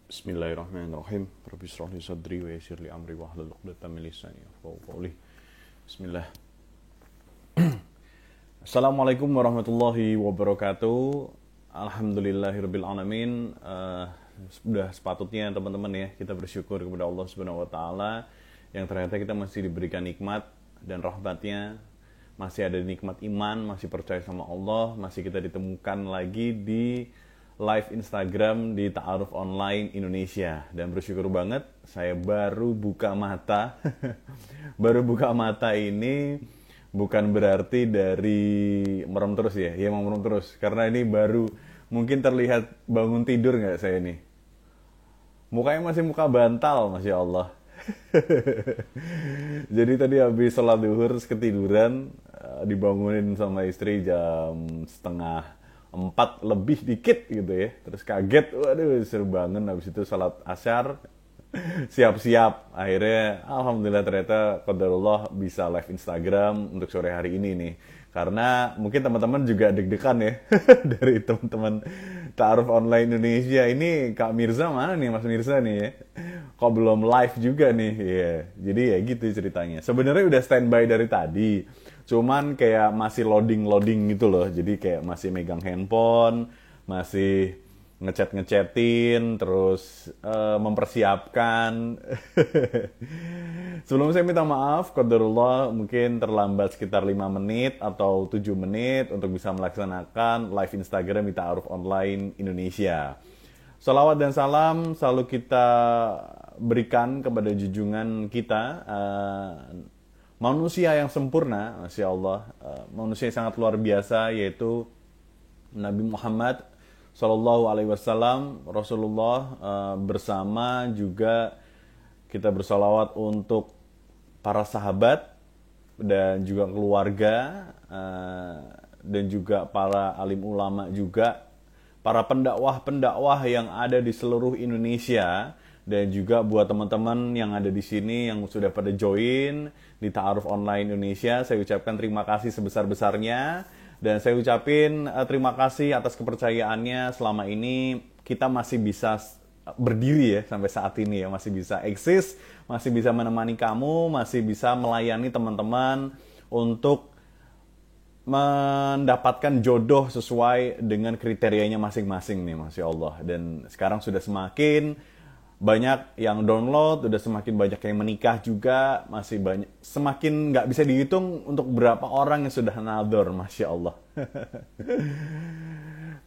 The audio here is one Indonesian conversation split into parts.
Bismillahirrahmanirrahim. Rabbi shrah li sadri wa yassir li amri wahlul 'uqdatam min lisani yafqahu qawli. Bismillah. Assalamualaikum warahmatullahi wabarakatuh. Alhamdulillahirabbil alamin. Sudah sepatutnya teman-teman ya kita bersyukur kepada Allah Subhanahu wa taala yang ternyata kita masih diberikan nikmat dan rahmatnya, masih ada nikmat iman, masih percaya sama Allah, masih kita ditemukan lagi di live Instagram di Ta'aruf Online Indonesia. Dan bersyukur banget saya baru buka mata. Baru buka mata ini bukan berarti dari merem terus ya. Ya emang merem terus. Karena ini baru mungkin terlihat bangun tidur nggak saya nih. Mukanya masih muka bantal, Masya Allah. Jadi tadi habis sholat zuhur ketiduran, dibangunin sama istri jam setengah 4 lebih dikit gitu ya. Terus kaget, waduh seru banget. Habis itu salat asyar, siap-siap. Akhirnya alhamdulillah ternyata qadarullah bisa live Instagram untuk sore hari ini nih. Karena mungkin teman-teman juga deg-degan ya dari teman-teman Ta'aruf Online Indonesia. Ini Kak Mirza mana nih, Mas Mirza nih ya? Kok belum live juga nih? Ya, jadi ya gitu ceritanya. Sebenarnya udah standby dari tadi. Cuman kayak masih loading gitu loh. Jadi kayak masih megang handphone, masih ngechat-ngechatin, terus mempersiapkan. Sebelum saya minta maaf, qadarullah mungkin terlambat sekitar 5 menit atau 7 menit untuk bisa melaksanakan live Instagram di Ta'aruf Online Indonesia. Salawat dan salam selalu kita berikan kepada junjungan kita, manusia yang sempurna, Masya Allah, manusia yang sangat luar biasa, yaitu Nabi Muhammad Sallallahu Alaihi Wasallam, Rasulullah, bersama juga kita bersalawat untuk para sahabat dan juga keluarga, dan juga para alim ulama juga, para pendakwah-pendakwah yang ada di seluruh Indonesia. Dan juga buat teman-teman yang ada di sini yang sudah pada join di Ta'aruf Online Indonesia, saya ucapkan terima kasih sebesar-besarnya. Dan saya ucapin terima kasih atas kepercayaannya selama ini kita masih bisa berdiri ya sampai saat ini ya. Masih bisa eksis, masih bisa menemani kamu, masih bisa melayani teman-teman untuk mendapatkan jodoh sesuai dengan kriterianya masing-masing nih, Masya Allah. Dan sekarang sudah semakin banyak yang download, udah semakin banyak yang menikah juga, masih banyak, semakin nggak bisa dihitung untuk berapa orang yang sudah nador, Masya Allah.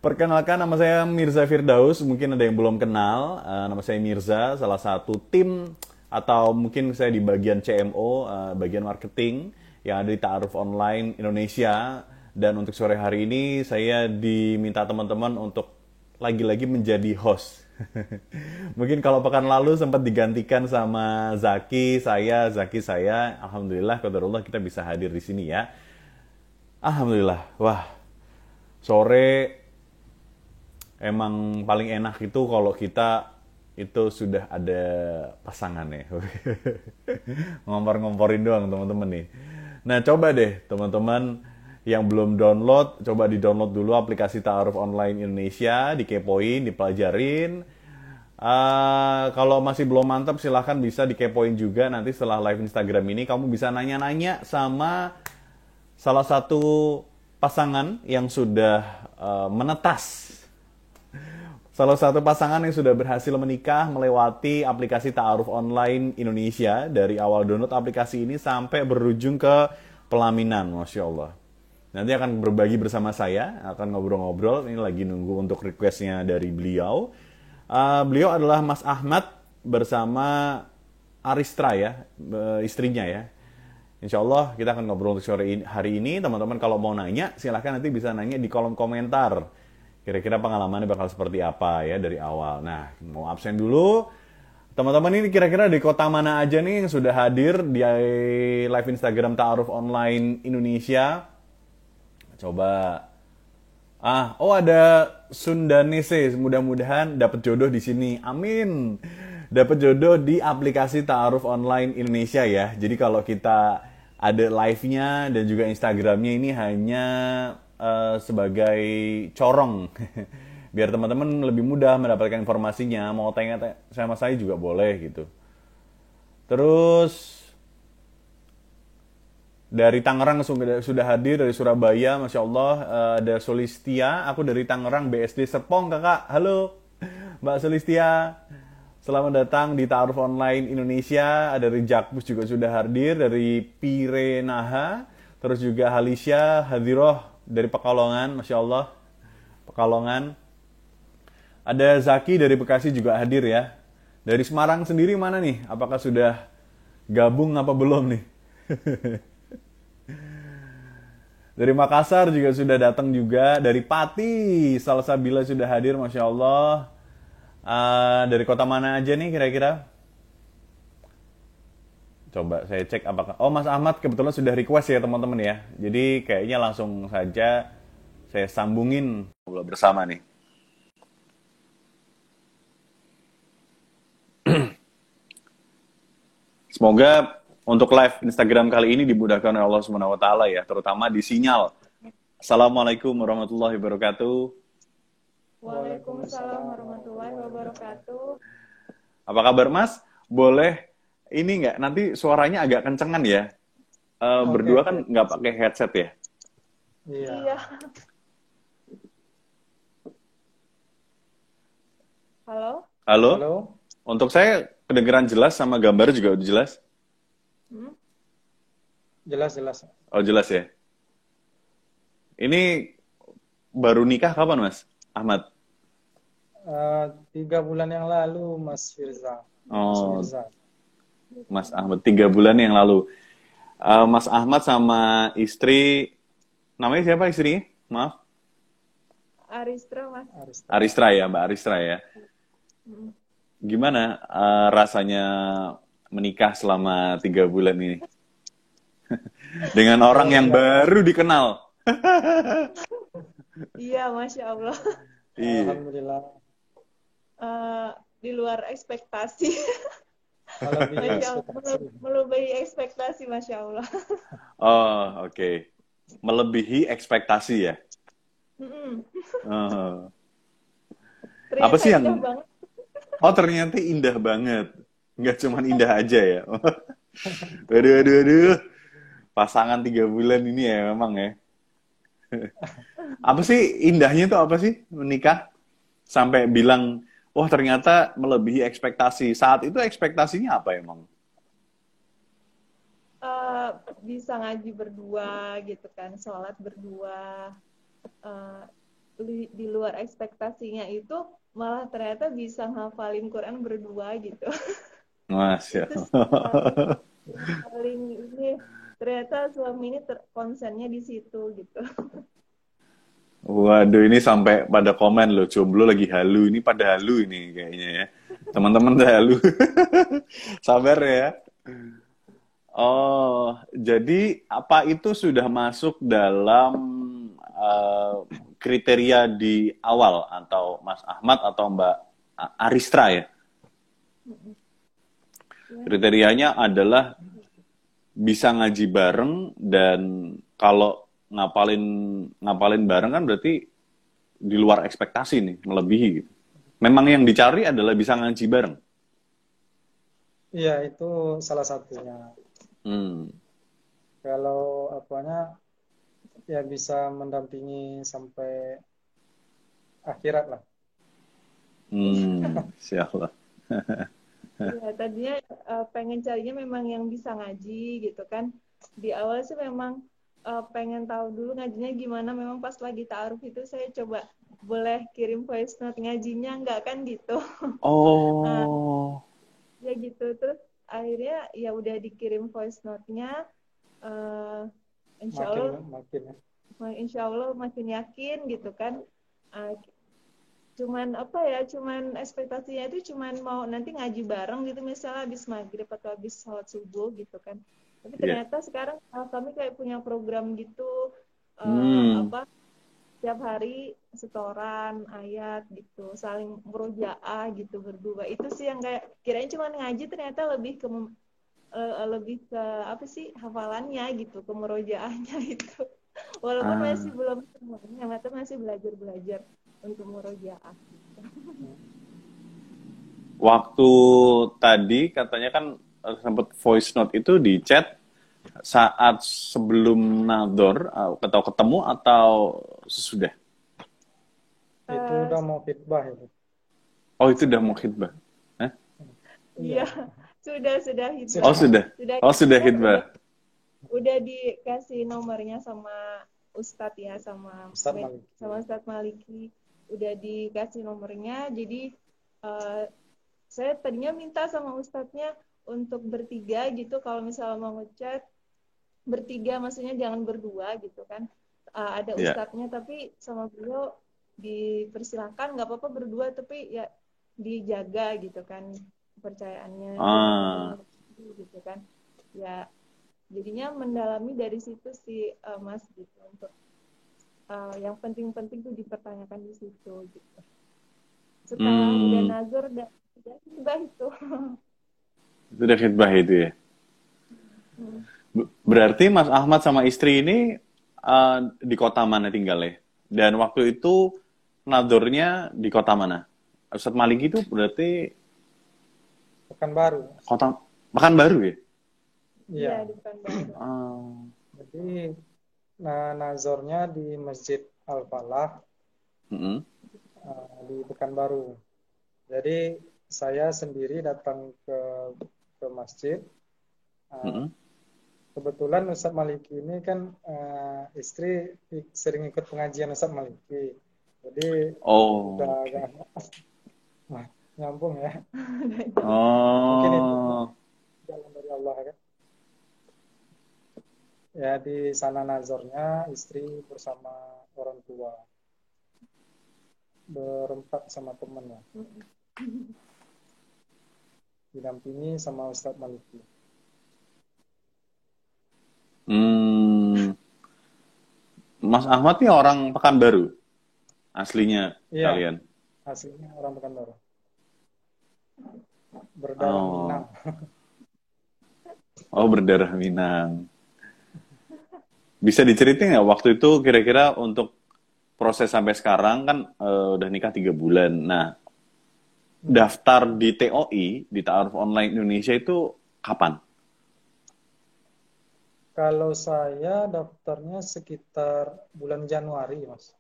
Perkenalkan, nama saya Mirza Firdaus, mungkin ada yang belum kenal, nama saya Mirza, salah satu tim, atau mungkin saya di bagian CMO, bagian marketing, yang ada di Ta'aruf Online Indonesia. Dan untuk sore hari ini, saya diminta teman-teman untuk lagi-lagi menjadi host. Mungkin kalau pekan lalu sempat digantikan sama Zaki saya. Alhamdulillah, qadarullah kita bisa hadir di sini ya. Alhamdulillah. Wah, sore emang paling enak itu kalau kita itu sudah ada pasangan ya. Ngompor-ngomporin doang teman-teman nih. Nah, coba deh teman-teman yang belum download, coba di-download dulu aplikasi Ta'aruf Online Indonesia, dikepoin, dipelajarin. Kalau masih belum mantap, silahkan bisa dikepoin juga. Nanti setelah live Instagram ini, kamu bisa nanya-nanya sama salah satu pasangan yang sudah menetas. Salah satu pasangan yang sudah berhasil menikah melewati aplikasi Ta'aruf Online Indonesia. Dari awal download aplikasi ini sampai berujung ke pelaminan, Masya Allah. Nanti akan berbagi bersama saya, akan ngobrol-ngobrol. Ini lagi nunggu untuk requestnya dari beliau. Beliau adalah Mas Ahmad bersama Aristra ya, istrinya ya. Insya Allah kita akan ngobrol untuk sore hari ini. Teman-teman kalau mau nanya, silahkan nanti bisa nanya di kolom komentar. Kira-kira pengalamannya bakal seperti apa ya dari awal. Nah, mau absen dulu. Teman-teman ini kira-kira di kota mana aja nih yang sudah hadir di live Instagram Ta'aruf Online Indonesia? Coba. Ada Sundanese. Mudah-mudahan dapat jodoh di sini. Amin. Dapat jodoh di aplikasi Ta'aruf Online Indonesia ya. Jadi kalau kita ada live-nya dan juga Instagram-nya ini hanya sebagai corong. Biar teman-teman lebih mudah mendapatkan informasinya. Mau tanya sama saya juga boleh gitu. Terus dari Tangerang sudah hadir, dari Surabaya, Masya Allah, ada Solistia, aku dari Tangerang, BSD Serpong, kakak. Halo, Mbak Solistia. Selamat datang di Ta'aruf Online Indonesia. Ada dari Jakpus juga sudah hadir, dari Pirenaha, terus juga Halisya, Hadiroh dari Pekalongan, Masya Allah, Pekalongan. Ada Zaki dari Bekasi juga hadir ya. Dari Semarang sendiri mana nih? Apakah sudah gabung apa belum nih? Dari Makassar juga sudah datang juga. Dari Pati, Salsabila sudah hadir, Masya Allah. Dari kota mana aja nih kira-kira? Coba saya cek apakah... Oh, Mas Ahmad kebetulan sudah request ya teman-teman ya. Jadi kayaknya langsung saja saya sambungin ngobrol bersama nih. Semoga untuk live Instagram kali ini dimudahkan oleh Allah Subhanahu wa taala ya, terutama di sinyal. Assalamualaikum warahmatullahi wabarakatuh. Waalaikumsalam warahmatullahi wabarakatuh. Apa kabar Mas? Boleh ini nggak? Nanti suaranya agak kencengan ya. Berdua kan nggak pakai headset ya? Iya. Halo? Halo? Untuk saya kedengeran jelas sama gambar juga udah jelas? Jelas. Oh jelas ya. Ini baru nikah kapan Mas Ahmad? 3 bulan yang lalu, Mas Firza. Oh, Mas Ahmad 3 bulan yang lalu. Mas Ahmad sama istri, namanya siapa istrinya? Maaf. Aristra, Mas. Aristra ya, Mbak Aristra ya. Gimana rasanya menikah selama 3 bulan ini? Dengan orang yang baru dikenal. Iya, Masya Allah. Alhamdulillah. Di luar ekspektasi. Melebihi ekspektasi, Masya Allah. Oh, oke. Melebihi ekspektasi ya? Apa sih yang... Banget. Oh, ternyata indah banget. Nggak cuma indah aja ya? Aduh. Pasangan 3 bulan ini ya memang ya. Apa sih indahnya tuh apa sih menikah? Sampai bilang, wah ternyata melebihi ekspektasi. Saat itu ekspektasinya apa emang? Bisa ngaji berdua gitu kan, sholat berdua. Di luar ekspektasinya itu malah ternyata bisa ngafalin Quran berdua gitu. Masya Allah. Paling ini ternyata suami ini konsennya di situ gitu. Waduh, ini sampai pada komen loh, jomblo lagi halu. Ini pada halu ini kayaknya ya. Teman-teman udah halu. Sabar ya. Oh, jadi apa itu sudah masuk dalam kriteria di awal atau Mas Ahmad atau Mbak Aristra ya? Kriterianya adalah bisa ngaji bareng dan kalau ngapalin bareng kan berarti di luar ekspektasi nih, melebihi gitu. Memang yang dicari adalah bisa ngaji bareng. Iya, itu salah satunya. Kalau apanya ya bisa mendampingi sampai akhirat lah. Insyaallah. Ya, tadinya pengen carinya memang yang bisa ngaji gitu kan. Di awal sih memang pengen tahu dulu ngajinya gimana. Memang pas lagi ta'aruf itu saya coba boleh kirim voice note ngajinya nggak kan gitu. Oh. Ya gitu. Terus akhirnya ya udah dikirim voice note-nya. Insya Allah makin yakin gitu kan. Cuman ekspektasinya itu cuman mau nanti ngaji bareng gitu misalnya habis maghrib atau habis sholat subuh gitu kan. Tapi ternyata sekarang kami kayak punya program gitu setiap hari setoran ayat gitu, saling murojaah gitu berdua. Itu sih yang kayak kirain cuma ngaji, ternyata lebih ke apa sih hafalannya gitu, ke murojaahnya itu. Walaupun masih belum semuanya, masih belajar. untuk murojaah. Waktu tadi katanya kan sempat voice note itu di chat saat sebelum nador atau ketemu atau sesudah? Itu Eh, udah mau khitbah itu. Oh itu udah mau sudah, khitbah? Hah? iya, Iya, sudah Oh hibah, sudah. sudah, sudah oh sudah hibah, khitbah. udah dikasih nomornya sama Ustadz ya, Ustadz Maliki. sama Ustadz Maliki, udah dikasih nomornya. Jadi eh, saya tadinya minta sama Ustadznya untuk bertiga gitu, kalau misalnya mau ngechat bertiga, maksudnya jangan berdua gitu kan. Ada Ya. Ustadznya, tapi sama beliau dipersilakan nggak apa-apa berdua, tapi ya dijaga gitu kan kepercayaannya, jangan Ah. saling gitu kan. Ya jadinya mendalami dari situ sih, Mas, gitu, untuk yang penting-penting tuh dipertanyakan di situ gitu. Setelah udah Hmm. nazar dan udah tiba itu. Itu udah khitbah itu ya. Hmm. Berarti Mas Ahmad sama istri ini di kota mana tinggalnya? Dan waktu itu nadornya di kota mana? Ustadz Maliki itu berarti Pekanbaru. kota Pekanbaru ya? Iya, Iya. di Pekanbaru. Ah. Jadi nazornya di Masjid Al-Falah Mm-mm. di Pekanbaru. Jadi saya sendiri datang ke masjid. Uh, Mm-mm. Kebetulan Ustadz Maliki ini kan istri sering ikut pengajian Ustadz Maliki. Jadi udah Oh, agak oke. nyambung ya. Mungkin itu Oh. jalan dari Allah kan. Ya di sana nazarnya istri bersama orang tua berempat sama temannya, didampingi sama Ustadz Maliki. Hmm. Mas Ahmad nih orang Pekanbaru aslinya Iya, kalian. aslinya orang Pekanbaru, berdarah Minang. Oh. Oh, berdarah Minang. Bisa diceritain nggak waktu itu kira-kira untuk proses sampai sekarang kan udah nikah 3 bulan. Nah, Hmm. daftar di TOI, di Ta'aruf Online Indonesia itu kapan? Kalau saya daftarnya sekitar bulan Januari, Mas.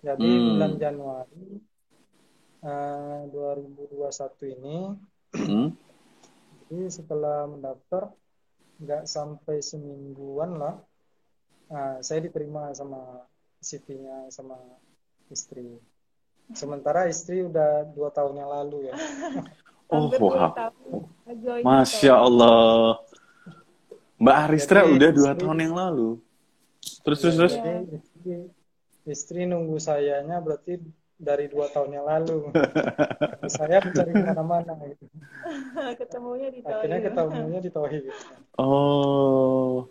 Jadi bulan Hmm. Januari 2021 ini, Mm-mm. jadi setelah mendaftar nggak sampai semingguan lah, saya diterima sama CV-nya sama istri. Sementara istri udah 2 tahun yang lalu ya. Oh, Hampir 2 wow. tahun join di Masya TOI. Allah. Mbak Jadi Aristra udah dua istri, tahun yang lalu. Terus, ya terus, terus. jadi Iya, istri nunggu sayanya berarti dari 2 tahun yang lalu. Saya mencari kemana-mana gitu. ketemunya di TOI. Akhirnya ketemunya di Tauhid. Oh.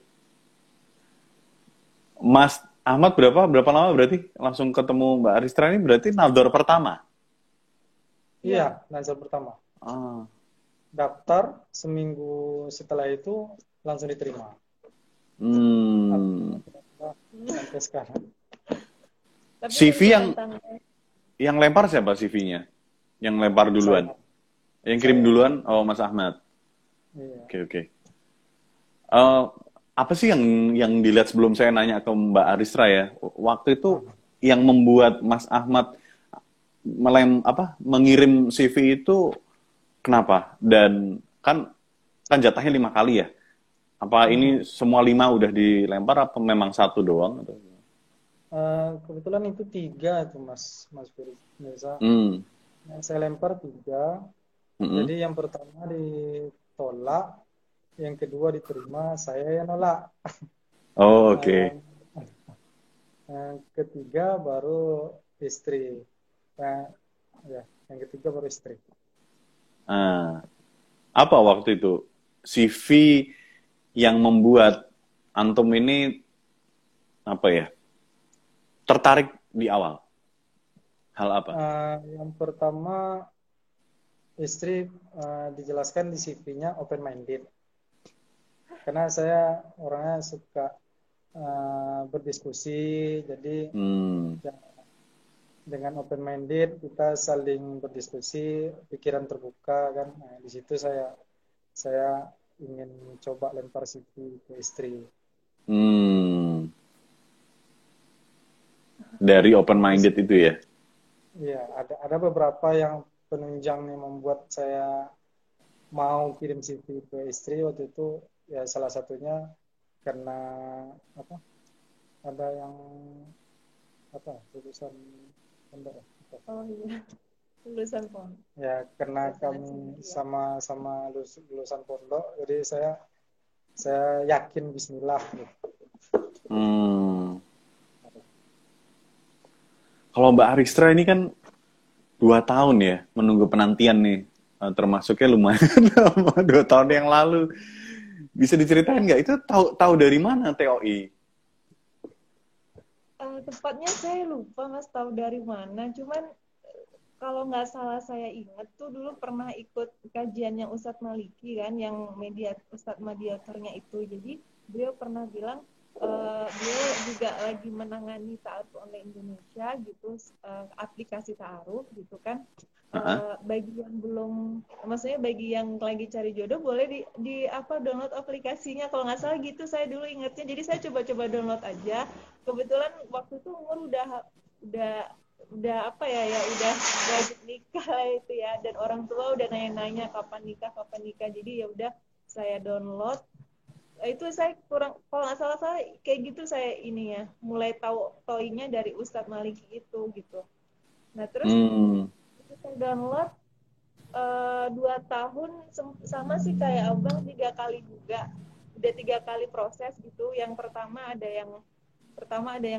Mas Ahmad berapa lama berarti langsung ketemu Mbak Aristra ini berarti naldor pertama? Iya, Iya. nazar pertama. Ah. Daftar seminggu setelah itu langsung diterima. Hmm. Alhamdulillah sampai sekarang. Tapi CV untuk yang tantangan, lempar siapa CV-nya? Yang lempar duluan? Saya, Yang kirim saya. duluan? Oh, Mas Ahmad. Iya. Oke, oke. Eh, apa sih yang dilihat sebelum saya nanya ke Mbak Aristra ya? Waktu itu Ah, yang membuat Mas Ahmad mengirim CV itu kenapa? Dan kan jatahnya 5 kali ya? Apa ini mhm. semua 5 udah dilempar apa memang satu doang? Kebetulan itu 3 tuh Mas Firza. Hmm. Yang saya lempar 3. Mm-mm. Jadi yang pertama ditolak, yang kedua diterima, saya yang nolak. Oh, Nah, oke. yang ketiga baru istri. Nah, ya, yang ketiga baru istri. Ah, apa waktu itu CV yang membuat antum ini apa ya tertarik di awal? Hal apa? Yang pertama istri dijelaskan di CV-nya open minded. Karena saya orangnya suka berdiskusi, jadi Hmm. ya, dengan open minded kita saling berdiskusi, pikiran terbuka kan. Nah, di situ saya ingin coba lempar CV ke istri. Hmm, dari open minded itu ya. Iya, ada beberapa yang penunjang yang membuat saya mau kirim CV ke istri waktu itu. Ya salah satunya karena apa? Ada yang apa? Lulusan pondok. Oh iya, lulusan pon. Ya karena Lulusan kami ya. sama-sama lulusan pondok, jadi saya yakin Bismillah gitu. Hmm. Kalau Mbak Aristra ini kan 2 tahun ya menunggu penantian nih. Termasuknya lumayan lama, 2 tahun yang lalu. Bisa diceritain nggak itu tahu dari mana TOI? Tepatnya saya lupa Mas tahu dari mana. Cuman kalau nggak salah saya ingat tuh dulu pernah ikut kajiannya Ustadz Maliki kan, yang Ustadz mediatornya itu. Jadi beliau pernah bilang beliau juga lagi menangani ta'aruf online Indonesia gitu, aplikasi ta'aruf gitu kan. Uh-uh. Bagi yang belum, maksudnya bagi yang lagi cari jodoh boleh di apa download aplikasinya. Kalau nggak salah gitu saya dulu ingatnya. Jadi saya coba-coba download aja. Kebetulan waktu itu umur udah udah apa ya udah wajib nikah itu ya, dan orang tua udah nanya-nanya kapan nikah, jadi ya udah saya download. Itu saya kurang, kalau nggak salah saya kayak gitu, saya ini ya mulai tahu toinya dari Ustadz Maliki itu gitu. Nah terus Hmm. saya download 2 tahun, sama sih kayak abang, 3 kali juga, udah 3 kali proses gitu. Yang pertama ada yang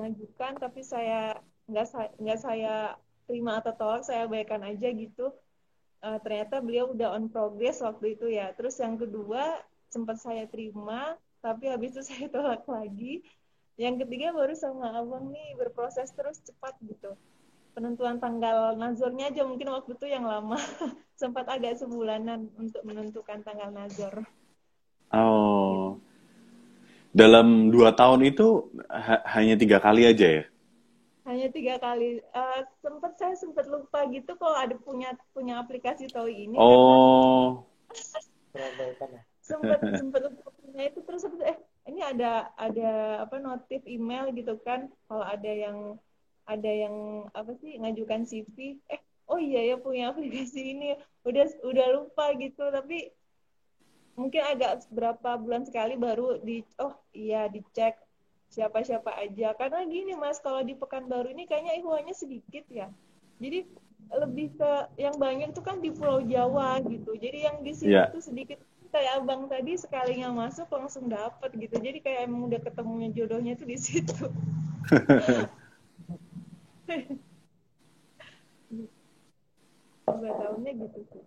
ngajukan, tapi saya nggak saya terima atau tolak, saya abaikan aja gitu. Ternyata beliau udah on progress waktu itu ya. Terus yang kedua sempat saya terima, tapi habis itu saya tolak lagi. Yang ketiga baru sama abang nih berproses terus cepat gitu. Penentuan tanggal nazornya aja mungkin waktu itu yang lama. Sempat agak sebulanan untuk menentukan tanggal nazor. Gitu. Oh, dalam 2 tahun itu hanya 3 kali aja ya? Hanya 3 kali. Saya sempat lupa gitu kalau ada punya punya aplikasi TOI ini, karena Oh, Terabaikan ya. sempat sempat lupa punya itu. Terus ini ada apa, notif email gitu kan, kalau ada yang apa sih ngajukan CV. Oh iya ya punya aplikasi ini, udah lupa gitu. Tapi mungkin agak berapa bulan sekali baru oh iya dicek siapa-siapa aja. Karena gini Mas, kalau di Pekanbaru ini kayaknya ihwanya sedikit ya. Jadi lebih ke yang banyak itu kan di Pulau Jawa gitu. Jadi yang di sini ya. tuh sedikit, kayak abang tadi sekalinya masuk langsung dapet gitu. Jadi kayak emang udah ketemunya jodohnya tuh di situ. Dua tahunnya gitu sih.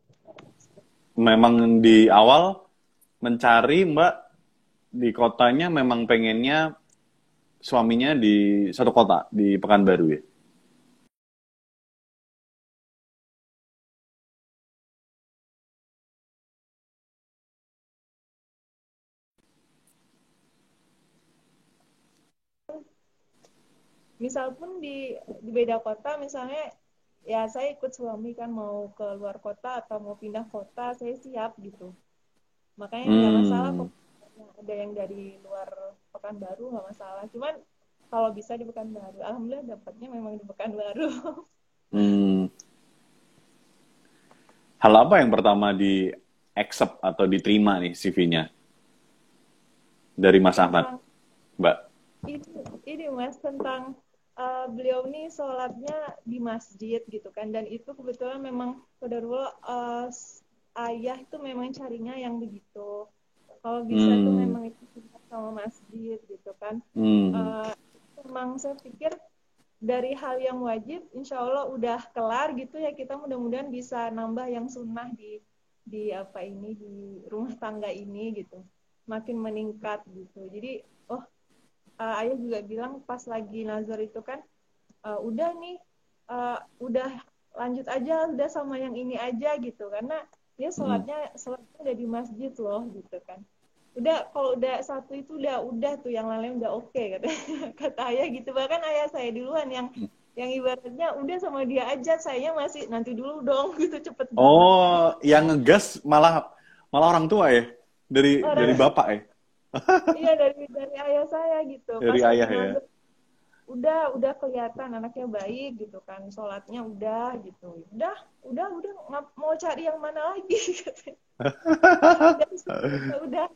Memang di awal mencari Mbak di kotanya memang pengennya suaminya di satu kota di Pekanbaru ya. Misal pun di beda kota, misalnya ya saya ikut suami kan mau ke luar kota atau mau pindah kota, saya siap gitu. Makanya nggak masalah Hmm. kok ada yang dari luar Pekanbaru, nggak masalah. Cuman kalau bisa di Pekanbaru, alhamdulillah dapatnya memang di Pekanbaru. Hmm. Hal apa yang pertama di accept atau diterima nih CV-nya dari Mas Ahmad, Tentang Mbak? ini Mas, tentang beliau nih sholatnya di masjid gitu kan, dan itu kebetulan memang qadarullah, ayah itu memang carinya yang begitu. Kalau bisa tuh Hmm. memang itu sama masjid gitu kan. Hmm. Uh, Memang saya pikir dari hal yang wajib, insya Allah udah kelar gitu ya, kita mudah-mudahan bisa nambah yang sunnah di apa ini, di rumah tangga ini gitu, makin meningkat gitu. Jadi ayah juga bilang pas lagi nazar itu kan, udah nih, udah lanjut aja, udah sama yang ini aja gitu, karena dia Hmm. sholatnya udah di masjid loh gitu kan. Udah kalau udah satu itu udah tuh yang lain udah oke, kata kata ayah gitu. Bahkan ayah saya duluan yang yang ibaratnya udah sama dia aja, saya masih nanti dulu dong gitu, cepet banget. Oh, yang ngegas malah malah orang tua ya? Dari Orang bapak ya? iya dari ayah saya gitu. Pas Dari lagi ayah ya? nazar udah kelihatan anaknya baik gitu kan, sholatnya udah gitu. Udah mau cari yang mana lagi katanya. Dari situ ya udah.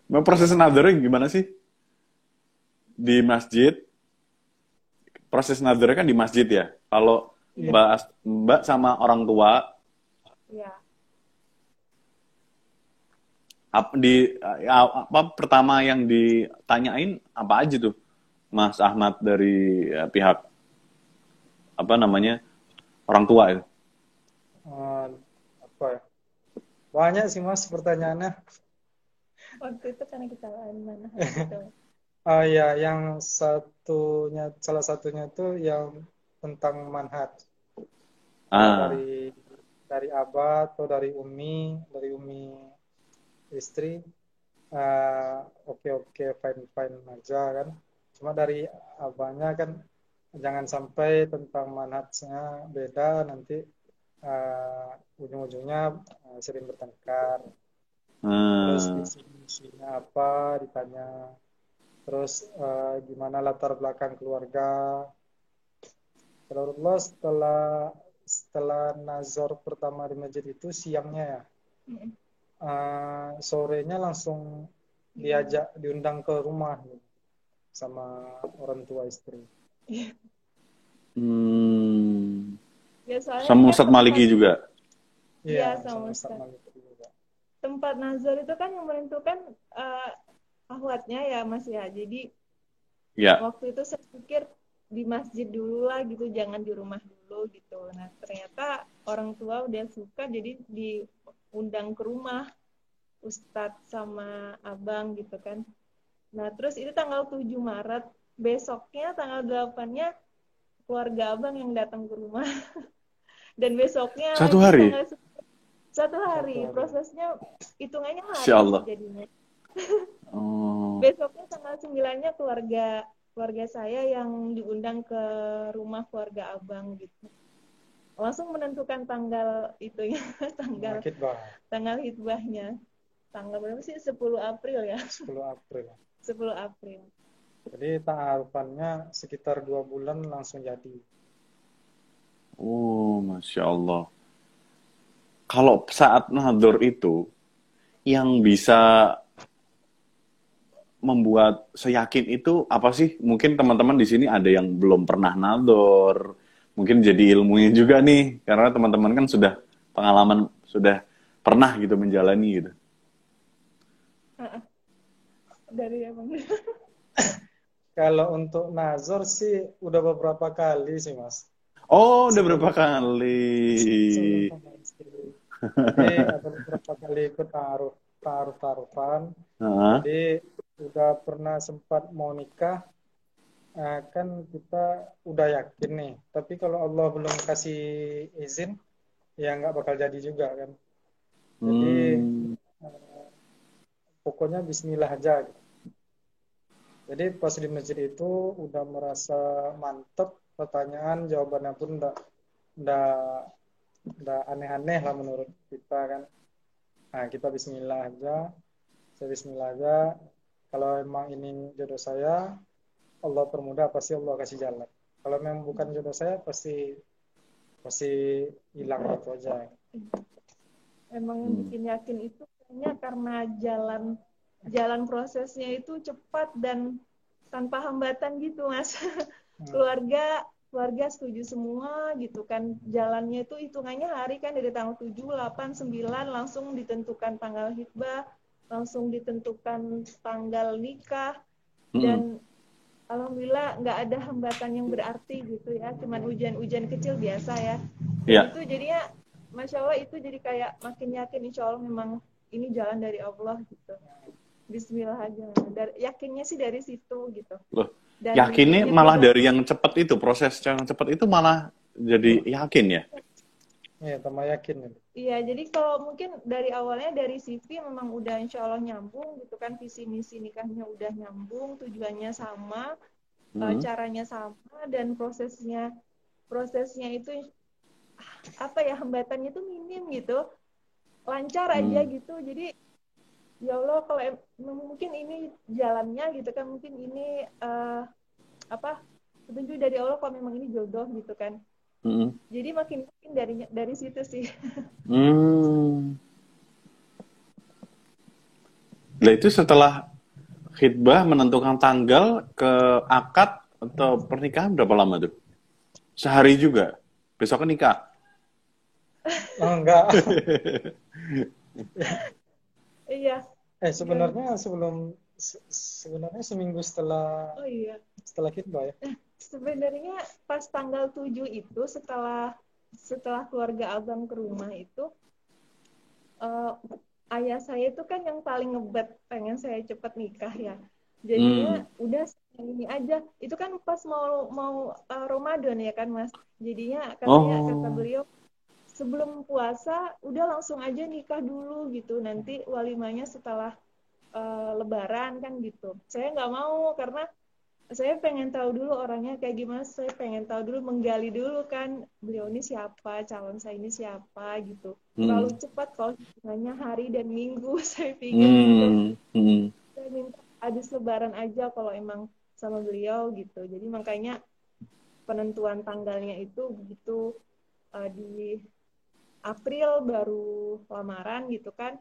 Nah, proses nadering gimana sih? Di masjid, proses nadering kan di masjid ya? Kalau Iya. Mbak sama orang tua, Ya. apa pertama yang ditanyain apa aja tuh, Mas Ahmad dari pihak apa namanya orang tua itu? Eh, apa ya? Banyak sih Mas pertanyaannya. Waktu itu karena kita lain mana gitu. Ya, yang salah satunya itu yang tentang manhaj. Kalau Ah, dari abah atau dari umi istri, oke oke fine fine aja kan. Cuma dari abahnya kan jangan sampai tentang manhajnya beda, nanti ujung-ujungnya sering bertengkar. Terus hmm. visi misinya apa ditanya. Terus gimana latar belakang keluarga. Kalau Allah setelah nazar pertama di masjid itu siangnya ya. Mm-mm. Sorenya langsung diundang ke rumah gitu, sama orang tua istri. Hmm. Ya soalnya Sama kan Ustadz Maliki juga. Iya, sama sama Ustaz Ustaz. Malik juga. Tempat nazar itu kan yang menentukan ahwatnya ya Mas ya. Jadi Ya. waktu itu saya pikir di masjid dulu lah gitu, jangan di rumah dulu gitu. Nah ternyata orang tua udah suka, jadi diundang ke rumah Ustadz sama abang gitu kan. Nah terus itu tanggal 7 Maret, besoknya tanggal 8-nya keluarga abang yang datang ke rumah. Dan besoknya Satu lagi hari. tanggal 1 Satu hari, hari. prosesnya hitungannya Masya hari Allah. jadinya. Oh. Besoknya tanggal 9-nya keluarga saya yang diundang ke rumah keluarga abang gitu. Langsung menentukan tanggal itunya, tanggal Sakit bah. tanggal hitbahnya. Tanggal berapa sih? 10 April ya. 10 April. 10 April. Jadi ta'arufannya sekitar 2 bulan langsung jadi. Oh, Masya Allah. Kalau saat nador itu, yang bisa membuat seyakin itu apa sih? Mungkin teman-teman di sini ada yang belum pernah nador. Mungkin jadi ilmunya juga nih. Karena teman-teman kan sudah pengalaman, sudah pernah gitu menjalani gitu. Dari abang. Kalau untuk nazar sih udah beberapa kali sih Mas. Oh, udah berapa Sebelum kali? sebelum sama istri. Jadi ada beberapa kali ikut taruhan. Hah? Jadi udah pernah sempat mau nikah, kan kita udah yakin nih. Tapi kalau Allah belum kasih izin, ya nggak bakal jadi juga kan. Jadi Hmm. pokoknya Bismillah aja gitu. Jadi pas di masjid itu udah merasa mantep, pertanyaan jawabannya pun ndak ndak aneh-aneh lah menurut kita kan. Nah, kita Bismillah aja, saya Bismillah aja. Kalau emang ini jodoh saya, Allah permudah, pasti Allah kasih jalan. Kalau memang bukan jodoh saya, pasti pasti hilang itu aja. Emang yang bikin yakin itu kayaknya karena jalan prosesnya itu cepat dan tanpa hambatan gitu Mas. Keluarga setuju semua gitu kan. Jalannya itu hitungannya hari kan, dari tanggal 7, 8, 9 langsung ditentukan tanggal hitbah, langsung ditentukan tanggal nikah, Hmm. dan alhamdulillah nggak ada hambatan yang berarti gitu ya, cuman hujan-hujan kecil biasa ya. Dan Ya. itu jadinya Masya Allah, itu jadi kayak makin yakin insya Allah memang ini jalan dari Allah gitu. Bismillah aja. Yakinnya sih dari situ gitu. Loh, Dan yakinnya yang malah beda, dari yang cepat itu, proses yang cepat itu malah jadi yakin ya? Ya, tambah yakin ya. Iya, jadi kalau mungkin dari awalnya dari CV memang udah insya Allah nyambung gitu kan, visi misi nikahnya udah nyambung, tujuannya sama, Hmm. caranya sama, dan prosesnya itu apa ya, hambatannya itu minim gitu, lancar aja Hmm. gitu. Jadi ya Allah kalau mungkin ini jalannya gitu kan, mungkin ini apa petunjuk dari Allah kalau memang ini jodoh gitu kan. Hmm. Jadi makin dari situ sih. Hmm. Nah itu setelah khitbah menentukan tanggal ke akad atau pernikahan berapa lama tuh? Sehari juga. Besok kan nikah. Oh, enggak. Iya, gimana? Sebenarnya sebenarnya seminggu setelah Oh iya. setelah khitbah ya. Sebenarnya pas tanggal 7 itu setelah setelah keluarga abang ke rumah itu, eh, ayah saya itu kan yang paling ngebet pengen saya cepet nikah ya. Jadinya Hmm. udah ini aja. Itu kan pas mau mau Ramadan ya kan Mas. Jadinya katanya kata Oh. beliau sebelum puasa udah langsung aja nikah dulu gitu. Nanti walimanya setelah Lebaran kan gitu. Saya nggak mau karena saya pengen tahu dulu orangnya kayak gimana, saya pengen tahu dulu, menggali dulu kan beliau ini siapa, calon saya ini siapa gitu. Hmm. Terlalu cepat kalau hanya hari dan minggu. Saya pikir sebelum Hmm. Hmm. saya minta habis lebaran aja kalau emang sama beliau gitu. Jadi makanya penentuan tanggalnya itu begitu, di April baru lamaran gitu kan.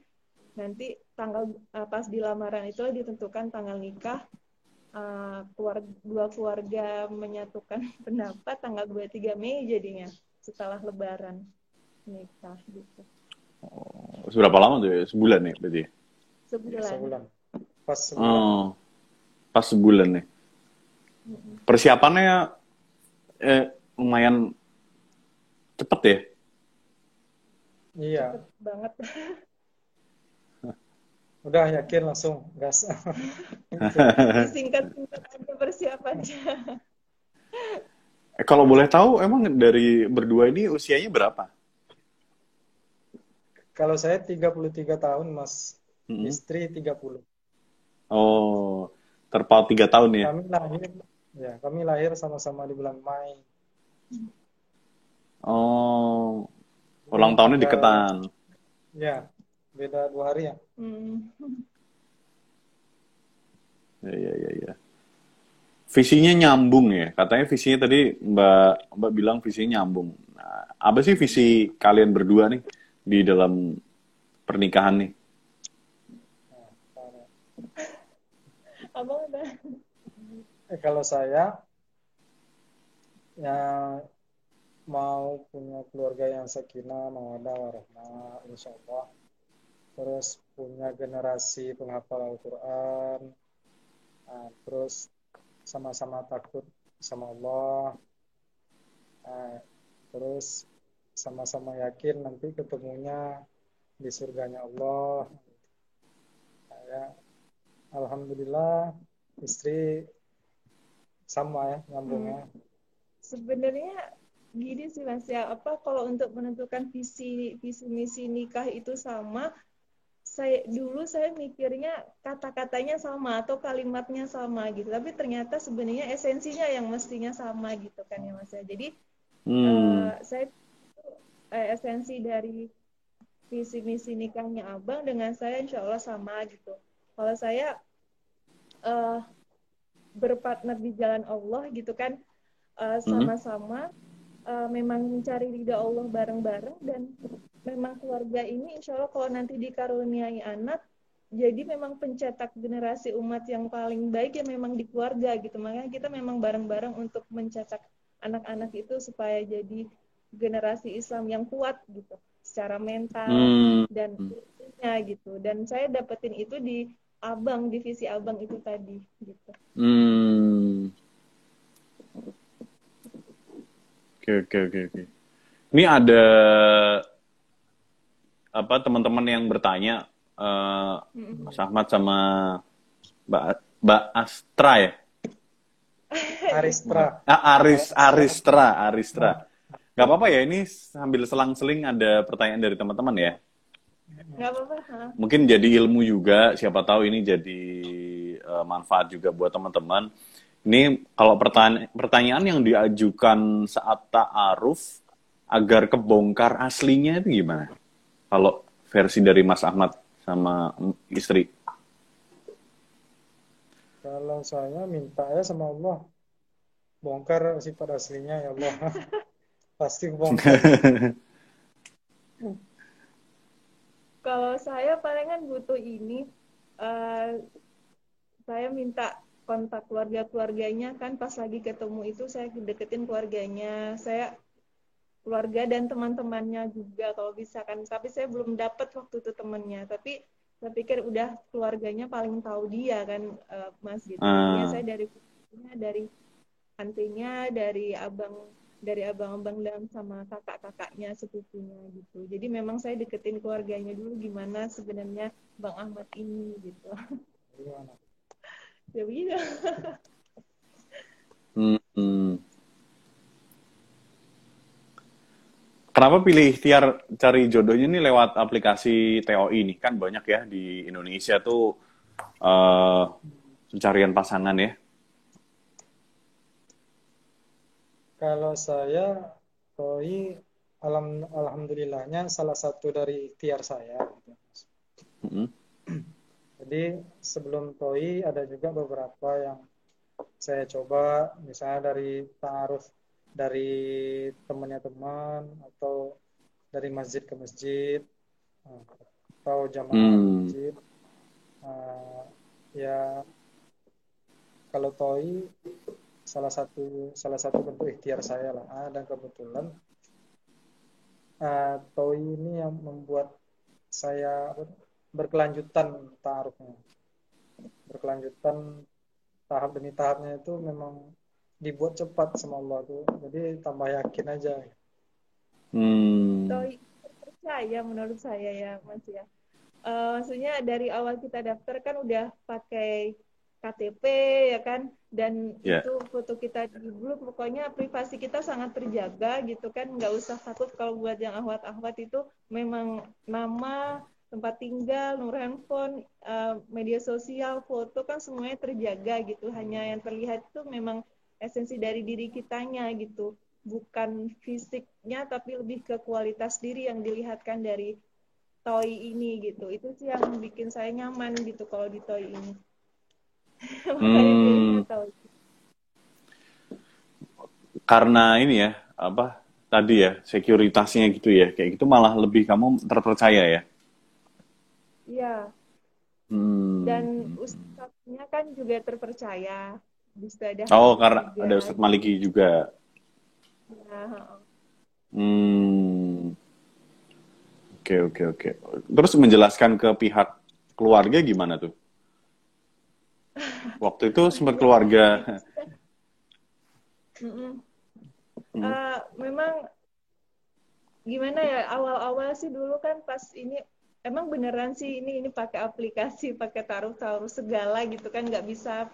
Nanti tanggal pas di lamaran itu ditentukan tanggal nikah, dua keluarga menyatukan pendapat tanggal 23 Mei jadinya setelah Lebaran nikah gitu. Seberapa lama tuh ya? Sebulan ya berarti? Sebulan. Sebulan. Pas sebulan. Oh, pas sebulan nih. Mm-mm. Persiapannya lumayan cepet ya? Cepet Iya, banget. udah yakin langsung gas. Disingkat-singkat aja persiapannya. Kalau boleh tahu, emang dari berdua ini usianya berapa? Kalau saya 33 tahun, Mas. Mm-mm. Istri 30. Oh, terpaut 3 tahun ya? Kami lahir kami lahir sama-sama di bulan Mei. Oh, Jadi ulang tahunnya tinggal deketan. ya beda 2 hari ya. Hmm. Ya, ya, ya, ya. Visinya nyambung ya. Katanya visinya tadi Mbak Mbak bilang visinya nyambung. Nah, apa sih visi kalian berdua nih di dalam pernikahan nih? Nah, Abang udah. kalau saya ya mau punya keluarga yang sakinah, mawaddah, warahmah, insya Allah. Terus punya generasi penghafal Al-Quran. Nah, terus sama-sama takut sama Allah. Nah, terus sama-sama yakin nanti ketemunya di surganya Allah. Nah, ya, Alhamdulillah istri sama ya Hmm. nyambungnya. Sebenarnya gini sih Mas ya, apa kalau untuk menentukan visi visi misi nikah itu sama, saya mikirnya kata-katanya sama atau kalimatnya sama gitu, tapi ternyata sebenarnya esensinya yang mestinya sama gitu kan ya Mas ya. Jadi Hmm. saya esensi dari visi misi nikahnya abang dengan saya insya Allah sama gitu. Kalau saya uh, berpartner di jalan Allah gitu kan, Hmm. sama-sama memang mencari ridha Allah bareng-bareng, dan memang keluarga ini insya Allah kalau nanti dikaruniai anak, jadi memang pencetak generasi umat yang paling baik ya memang di keluarga gitu. Makanya kita memang bareng-bareng untuk mencetak anak-anak itu supaya jadi generasi Islam yang kuat gitu, secara mental Hmm. dan ilmunya gitu. Dan saya dapetin itu di abang, divisi abang itu tadi gitu. Hmm. Oke, oke, oke, oke. Ini ada apa teman-teman yang bertanya, Mas Ahmad sama Mbak Astra ya? Iya. Aristra. Aris Kalau Astra, Aristra Aristra. nah, Nggak apa-apa ya, ini sambil selang-seling ada pertanyaan dari teman-teman ya. Nggak apa-apa. Ha? Mungkin jadi ilmu juga, siapa tahu ini jadi manfaat juga buat teman-teman. Ini kalau pertanyaan yang diajukan saat ta'aruf agar kebongkar aslinya itu gimana? Kalau versi dari Mas Ahmad sama istri. Kalau saya minta ya sama Allah, bongkar sifat aslinya ya Allah. Pasti bongkar. Kalau saya palingan butuh ini, eh, saya minta kontak keluarga-keluarganya kan pas lagi ketemu itu saya deketin keluarganya, saya keluarga dan teman-temannya juga kalau bisa kan. Tapi saya belum dapat waktu itu temannya. Tapi saya pikir udah keluarganya paling tahu dia kan, Mas gitu. Jadinya Ah, saya dari antinya, dari abang-abang dan sama kakak-kakaknya sepupunya gitu. Jadi memang saya deketin keluarganya dulu gimana sebenarnya Bang Ahmad ini gitu. Gimana? Ya begitu. hmm. Kenapa pilih ikhtiar cari jodohnya ini lewat aplikasi TOI nih? Kan banyak ya di Indonesia tuh eh, pencarian pasangan ya. Kalau saya, Koi, alhamdulillahnya salah satu dari ikhtiar saya, gitu. Mm-mm. Jadi sebelum Koi ada juga beberapa yang saya coba, misalnya dari ta'aruf dari temannya teman, atau dari masjid ke masjid, atau jamaah di Hmm. masjid. Eh, ya kalau Toi salah satu bentuk ikhtiar saya lah. Dan kebetulan Toi ini yang membuat saya berkelanjutan ta'arufnya. Berkelanjutan tahap demi tahapnya itu memang dibuat cepat sama Allah tuh. Jadi tambah yakin aja. Hmm. So, percaya menurut saya ya Mas ya. Maksudnya dari awal kita daftar kan udah pakai KTP ya kan, dan Ya. itu foto kita dulu, pokoknya privasi kita sangat terjaga gitu kan, nggak usah takut. Kalau buat yang ahwat-ahwat itu memang nama, tempat tinggal, nomor handphone, media sosial, foto kan semuanya terjaga gitu, hanya yang terlihat itu memang esensi dari diri kitanya gitu, bukan fisiknya tapi lebih ke kualitas diri yang dilihatkan dari toy ini gitu. Itu sih yang bikin saya nyaman gitu kalau di toy ini. Makanya pilihnya Hmm. toy. Karena ini ya, apa tadi ya, sekuritasnya gitu ya. Kayak gitu malah lebih kamu terpercaya ya. Iya. Dan Hmm. ustadznya kan juga terpercaya. Bisa ada Oh, Habib karena juga. ada Ustadz Maliki juga. Ya, Hmm. Oke, oke, oke. Terus menjelaskan ke pihak keluarga gimana tuh? Waktu itu sempat ya keluarga. mm-mm. Hmm. Memang gimana ya, awal-awal sih dulu kan pas ini emang beneran sih ini pakai aplikasi, pakai taruh-taruh segala gitu kan, nggak bisa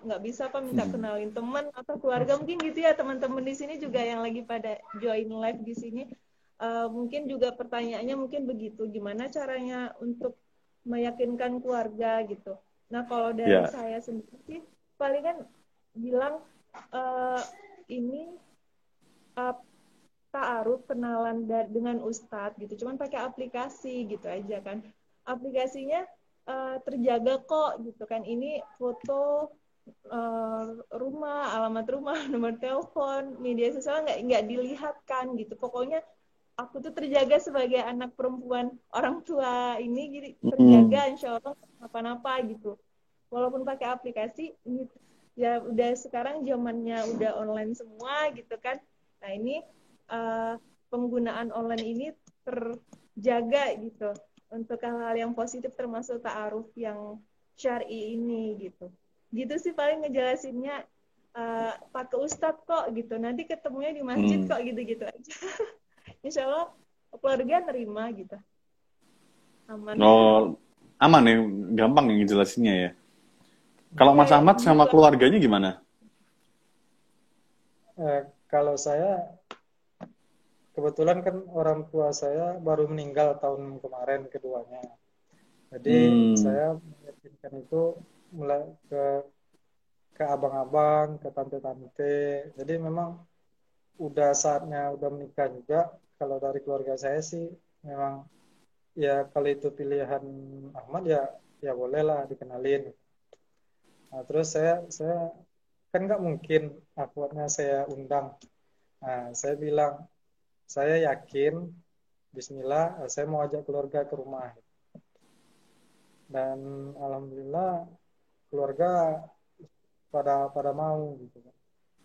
apa minta kenalin teman atau keluarga mungkin gitu ya. Teman-teman di sini juga yang lagi pada join live di sini, mungkin juga pertanyaannya mungkin begitu, gimana caranya untuk meyakinkan keluarga gitu. Nah kalau dari Ya. saya sendiri sih palingan bilang, uh, ini uh, ta'aruf kenalan dengan ustadz gitu, cuman pakai aplikasi gitu aja kan. Aplikasinya terjaga kok gitu kan, ini foto, rumah, alamat rumah, nomor telepon, media sosial nggak dilihatkan gitu. Pokoknya aku tuh terjaga sebagai anak perempuan orang tua ini, jadi terjaga Hmm. insya Allah apa-apa gitu. Walaupun pakai aplikasi ya, udah sekarang zamannya udah online semua gitu kan. Nah ini uh, penggunaan online ini terjaga gitu untuk hal-hal yang positif, termasuk ta'aruf yang syar'i ini gitu. Gitu sih paling ngejelasinnya, pakai ustadz kok gitu. Nanti ketemunya di masjid Hmm. kok, gitu-gitu aja. Insya Allah keluarga nerima gitu. Aman. Oh, aman ya, gampang yang ngejelasinnya ya. Kalau Iya Mas ya, Ahmad sama gitu. keluarganya gimana? Kalau saya kebetulan kan orang tua saya baru meninggal tahun kemarin keduanya. Jadi Hmm. saya menyampaikan itu mulai ke abang-abang, ke tante-tante. Jadi memang udah saatnya udah menikah juga. Kalau dari keluarga saya sih memang ya kalau itu pilihan Ahmad ya ya bolehlah dikenalin. Nah, terus saya kan nggak mungkin akhwatnya saya undang. Nah, saya bilang saya yakin Bismillah saya mau ajak keluarga ke rumah. Dan alhamdulillah keluarga pada pada mau gitu kan.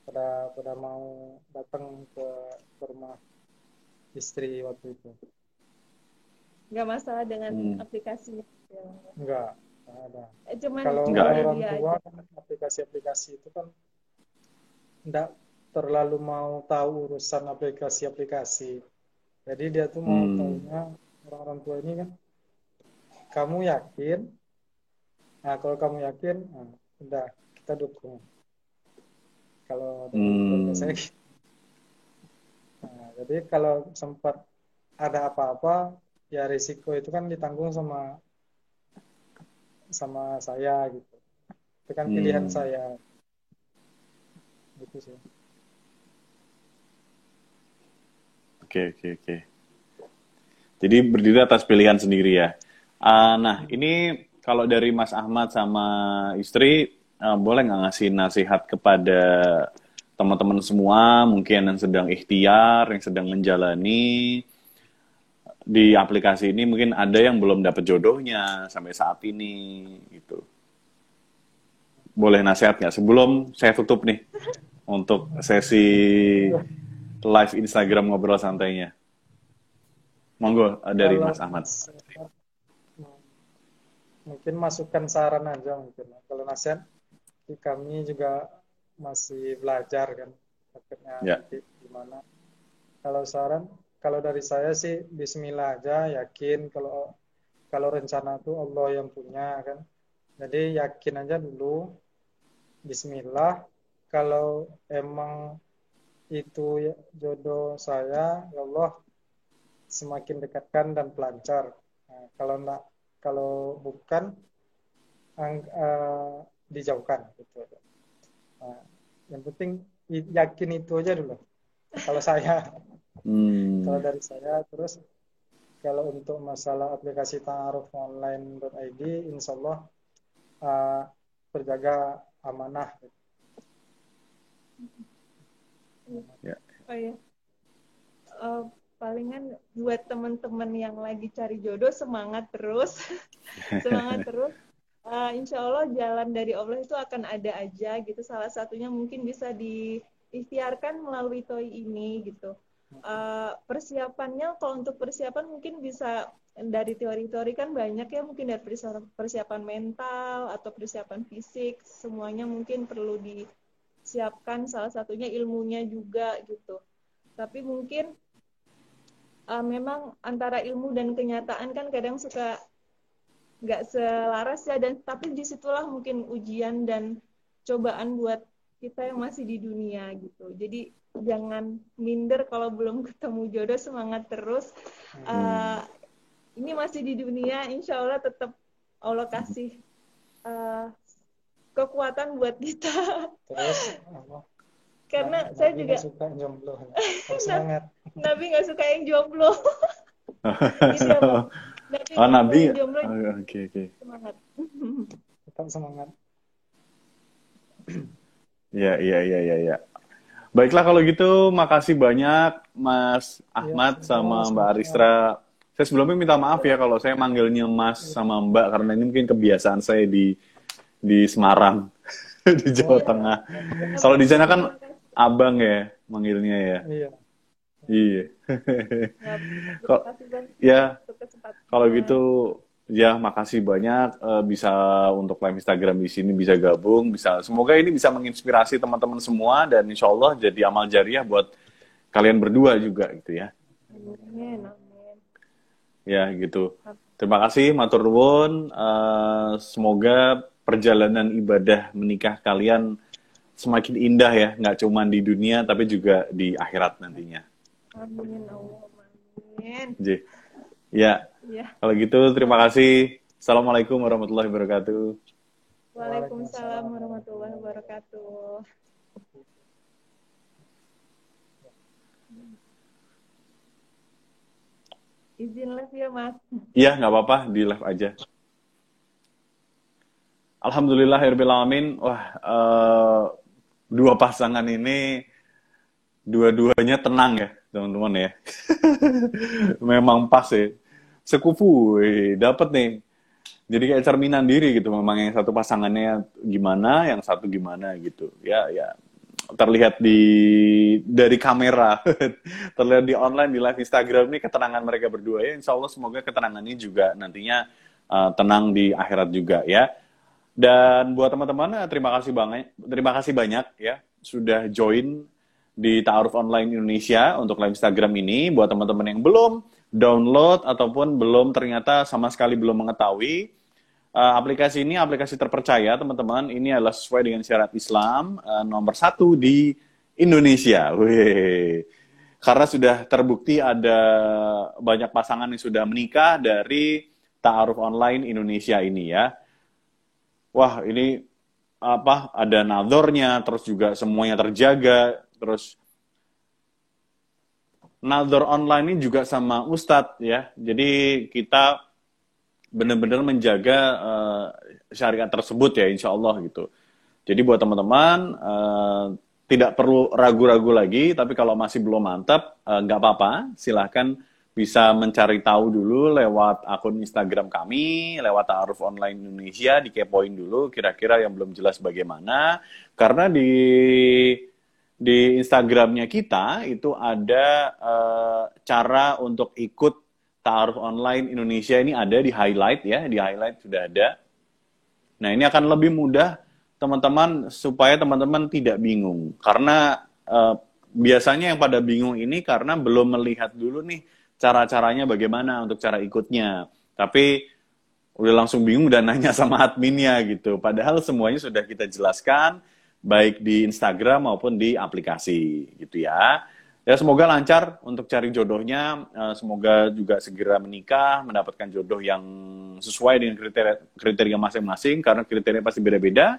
Pada pada mau datang ke rumah istri waktu itu. Nggak masalah dengan Hmm. aplikasinya. Ya. Enggak ada. Cuman Kalau Enggak kalau ya. orang dia tua aja. kan aplikasi-aplikasi itu kan enggak terlalu mau tahu urusan aplikasi-aplikasi. Jadi dia tuh mau Hmm. taunya orang-orang tua ini kan kamu yakin? Nah, kalau kamu yakin, nah, udah kita dukung. Kalau dari keluarga saya Hmm. gitu. Nah, jadi kalau sempat ada apa-apa, ya risiko itu kan ditanggung sama sama saya gitu. Itu kan pilihan Hmm. saya gitu sih. Oke, oke, oke. Jadi berdiri atas pilihan sendiri ya. Nah, ini kalau dari Mas Ahmad sama istri, boleh nggak ngasih nasihat kepada teman-teman semua, mungkin yang sedang ikhtiar, yang sedang menjalani di aplikasi ini, mungkin ada yang belum dapat jodohnya sampai saat ini, gitu. Boleh nasihat nggak? Sebelum saya tutup nih untuk sesi live Instagram ngobrol santainya. Monggo dari Kalau Mas Ahmad. nasihat, mungkin masukan saran aja mungkin. Kalau nasihat, kami juga masih belajar kan. Akhirnya Ya. nanti gimana. Kalau saran, kalau dari saya sih Bismillah aja, yakin kalau kalau rencana itu Allah yang punya kan. Jadi yakin aja dulu, Bismillah. Kalau emang itu jodoh saya, ya Allah semakin dekatkan dan pelancar. Nah, kalau enggak, kalau bukan dijauhkan gitu. Nah, yang penting yakin itu aja dulu. Kalau saya, kalau Hmm. dari saya, terus kalau untuk masalah aplikasi ta'aruf online.id, insya Allah uh, terjaga amanah. Ya. Oh iya. Eh, palingan buat teman-teman yang lagi cari jodoh semangat terus, semangat terus. Insya Allah jalan dari Allah itu akan ada aja gitu. Salah satunya mungkin bisa diikhtiarkan melalui TOI ini gitu. Persiapannya, kalau untuk persiapan mungkin bisa dari teori-teori kan banyak ya, mungkin dari persiapan mental atau persiapan fisik, semuanya mungkin perlu disiapkan. Salah satunya ilmunya juga gitu. Tapi mungkin memang antara ilmu dan kenyataan kan kadang suka nggak selaras ya, dan tapi disitulah mungkin ujian dan cobaan buat kita yang masih di dunia gitu. Jadi jangan minder kalau belum ketemu jodoh, semangat terus. Hmm. Uh, ini masih di dunia, insya Allah tetap Allah kasih uh, kekuatan buat kita. Terus Allah, Karena saya Nabi nggak juga suka jomblo, harus semangat. Nabi nggak suka yang jomblo. Gitu ya Bang. Nabi Oh, nggak suka Nabi. yang jomblo, Oke, oke. semangat. Tetap semangat. Ya, ya, ya, ya, ya. Baiklah kalau gitu, makasih banyak Mas Ya, Ahmad sama Mbak sama-sama. Aristra. Saya sebelumnya minta maaf ya kalau saya manggilnya Mas sama Mbak karena ini mungkin kebiasaan saya di Semarang, di Oh Jawa Iya, iya, Tengah. biasa. Kalau di sana kan terima kasih. Abang ya manggilnya ya. Iya. Iya. Terima Kok kasih banyak ya untuk kalau kesempatannya. gitu ya makasih banyak bisa untuk live Instagram di sini bisa gabung, bisa semoga ini bisa menginspirasi teman-teman semua dan insya Allah jadi amal jariah buat kalian berdua juga gitu ya. Amin, amin. Ya gitu. Terima kasih matur nuwun. Semoga perjalanan ibadah menikah kalian semakin indah ya, nggak cuma di dunia tapi juga di akhirat nantinya. Amin, Allahumma amin. J. Ya, Ya, kalau gitu terima kasih. Assalamualaikum warahmatullahi wabarakatuh. Waalaikumsalam warahmatullahi wabarakatuh. Izin live ya, Mas. Iya, nggak apa-apa, di live aja. Alhamdulillahirrahmanirrahim. Wah, dua pasangan ini dua-duanya tenang ya, teman-teman ya. Memang pas ya. Sekufu, dapat nih. Jadi kayak cerminan diri gitu. Memang yang satu pasangannya gimana, yang satu gimana gitu. Ya, ya. Terlihat dari kamera, terlihat di online di live Instagram ini ketenangan mereka berdua ya. Insya Allah semoga ketenangannya juga nantinya tenang di akhirat juga ya. Dan buat teman-teman terima kasih banyak ya sudah join di Ta'aruf Online Indonesia untuk live Instagram ini. Buat teman-teman yang belum download ataupun belum ternyata sama sekali belum mengetahui, aplikasi ini aplikasi terpercaya teman-teman. Ini adalah sesuai dengan syarat Islam, nomor 1 di Indonesia. Wih. Karena sudah terbukti ada banyak pasangan yang sudah menikah dari Ta'aruf Online Indonesia ini ya. Wah, ini apa? Ada nadornya, terus juga semuanya terjaga, terus nador online ini juga sama Ustadz ya. Jadi kita benar-benar menjaga syariat tersebut ya, insya Allah gitu. Jadi buat teman-teman tidak perlu ragu-ragu lagi, tapi kalau masih belum mantap, nggak apa-apa, silahkan bisa mencari tahu dulu lewat akun Instagram kami, lewat Ta'aruf Online Indonesia, dikepoin dulu kira-kira yang belum jelas bagaimana. Karena di Instagramnya kita itu ada cara untuk ikut Ta'aruf Online Indonesia ini ada di highlight ya, di highlight sudah ada. Nah ini akan lebih mudah teman-teman supaya teman-teman tidak bingung. Karena biasanya yang pada bingung ini karena belum melihat dulu nih cara-caranya bagaimana untuk cara ikutnya. Tapi udah langsung bingung dan nanya sama adminnya gitu. Padahal semuanya sudah kita jelaskan baik di Instagram maupun di aplikasi gitu ya. Ya semoga lancar untuk cari jodohnya, semoga juga segera menikah, mendapatkan jodoh yang sesuai dengan kriteria masing-masing karena kriteria pasti beda-beda.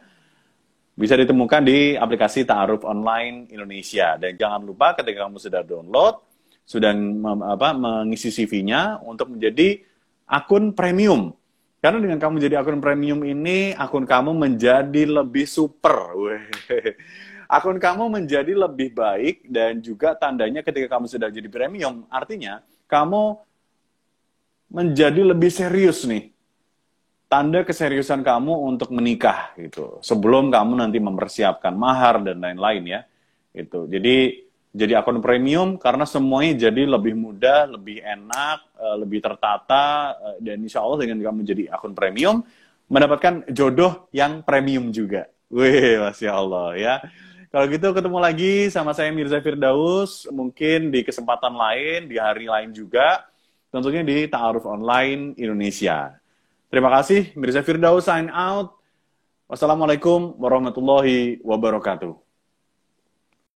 Bisa ditemukan di aplikasi Ta'aruf Online Indonesia. Dan jangan lupa ketika kamu sudah download, sudah mengisi CV-nya untuk menjadi akun premium. Karena dengan kamu jadi akun premium ini, akun kamu menjadi lebih super. Akun kamu menjadi lebih baik dan juga tandanya ketika kamu sudah jadi premium, artinya kamu menjadi lebih serius nih. Tanda keseriusan kamu untuk menikah gitu. Sebelum kamu nanti mempersiapkan mahar dan lain-lain ya. Gitu. Jadi akun premium karena semuanya jadi lebih mudah, lebih enak, lebih tertata, dan insya Allah dengan kamu jadi akun premium, mendapatkan jodoh yang premium juga. Wih, Masya Allah ya. Kalau gitu ketemu lagi sama saya Mirza Firdaus, mungkin di kesempatan lain, di hari lain juga, tentunya di Ta'aruf Online Indonesia. Terima kasih, Mirza Firdaus sign out. Wassalamualaikum warahmatullahi wabarakatuh.